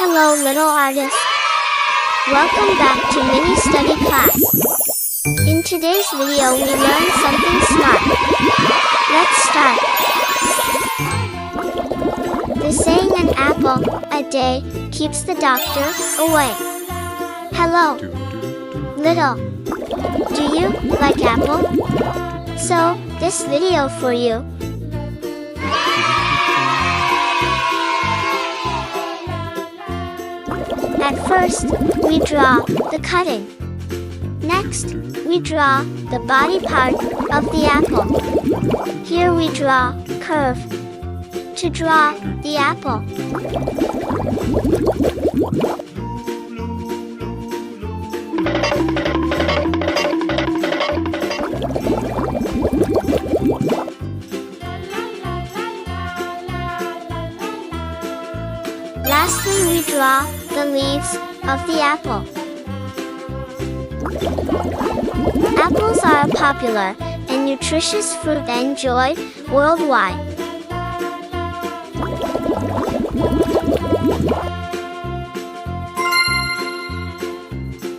Hello little artists. Welcome back to mini study class. In today's video we learn something smart. Let's start. The saying an apple a day keeps the doctor away. Hello, little. Do you like apple? So, this video for you. At first, we draw the cutting. Next, we draw the body part of the apple. Here we draw curve to draw the apple. Lastly, we draw the leaves of the apple. Apples are a popular and nutritious fruit enjoyed worldwide.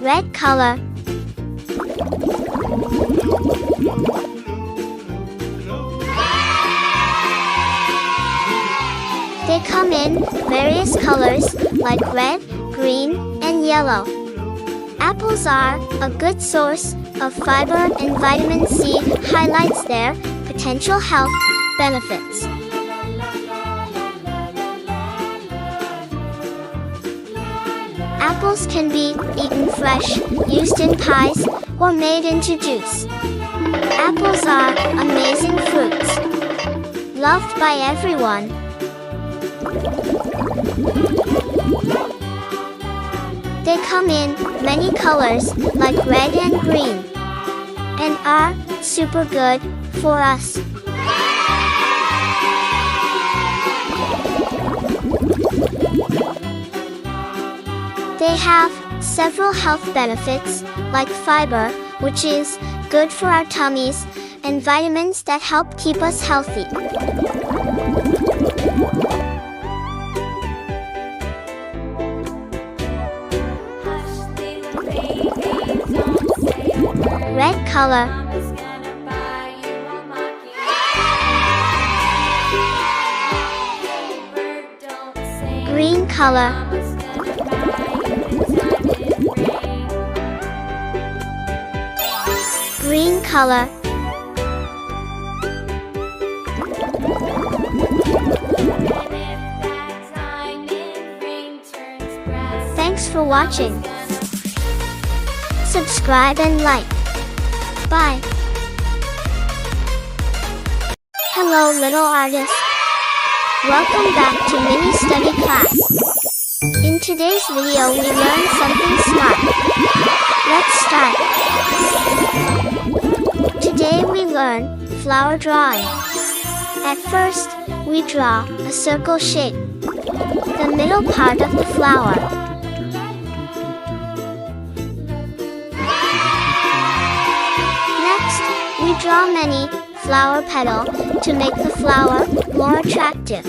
Red color. They come in various colors like red, green, and yellow. Apples are a good source of fiber and vitamin C highlights their potential health benefits. Apples can be eaten fresh, used in pies, or made into juice. Apples are amazing fruits, loved by everyone. They come in many colors like red and green and are super good for us. They have several health benefits like fiber, which is good for our tummies, and vitamins that help keep us healthy. Red color. Green color. Green color. Thanks for watching. Subscribe and like. Bye. Hello little artists. Welcome back to mini study class. In today's video we learn something smart. Let's start. Today we learn flower drawing. At first, we draw a circle shape, the middle part of the flower. We draw many flower petals to make the flower more attractive.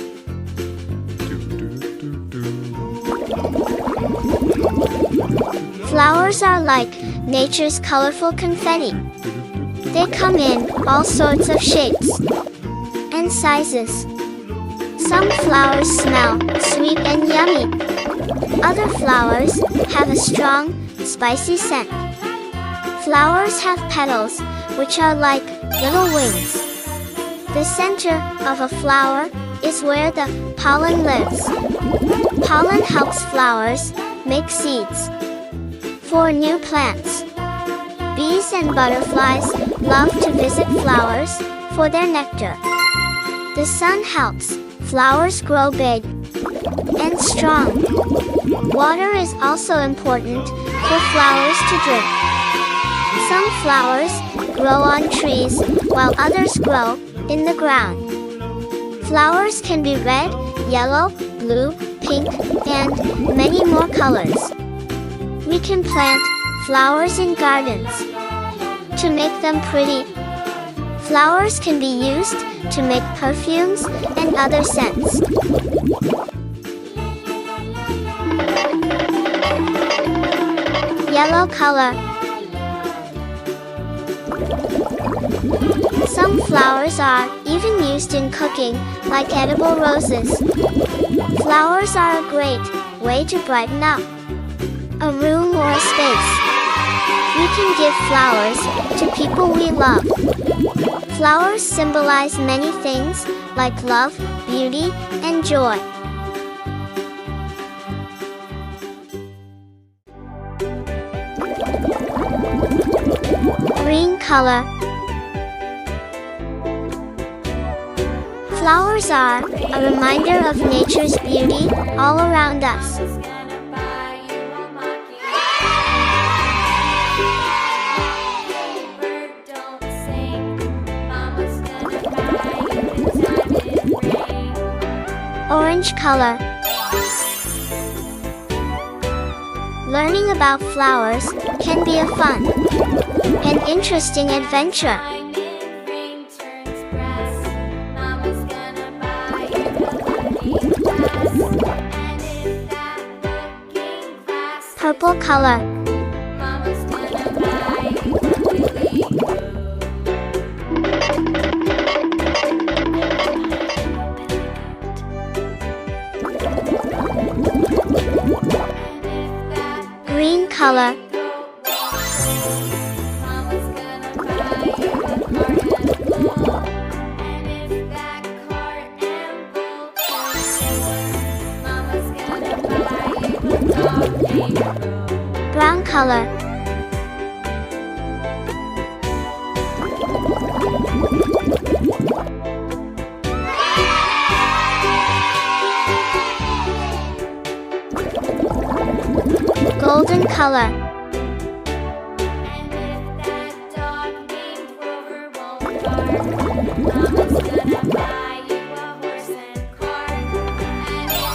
Flowers are like nature's colorful confetti. They come in all sorts of shapes and sizes. Some flowers smell sweet and yummy. Other flowers have a strong, spicy scent. Flowers have petals which are like little wings. The center of a flower is where the pollen lives. Pollen helps flowers make seeds for new plants. Bees and butterflies love to visit flowers for their nectar. The sun helps flowers grow big and strong. Water is also important for flowers to drink. Some flowers grow on trees, while others grow in the ground. Flowers can be red, yellow, blue, pink, and many more colors. We can plant flowers in gardens to make them pretty. Flowers can be used to make perfumes and other scents. Yellow color. Some flowers are even used in cooking, like edible roses. Flowers are a great way to brighten up a room or a space. We can give flowers to people we love. Flowers symbolize many things, like love, beauty, and joy. Green color. Flowers are a reminder of nature's beauty all around us. Orange color. Learning about flowers can be a fun and interesting adventure. Purple color. Green color. Brown color. Golden color.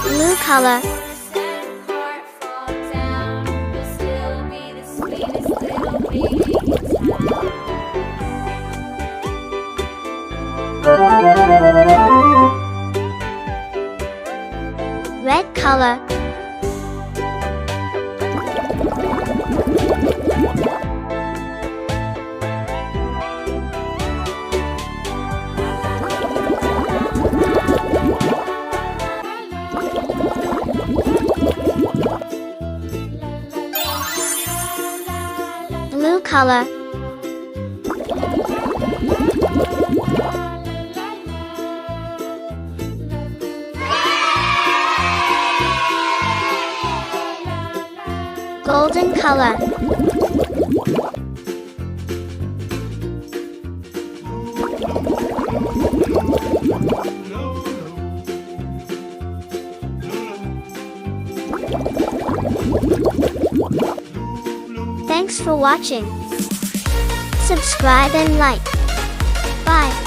Blue color. Red color. Blue color. Golden color. Thanks for watching. Subscribe and like. Bye.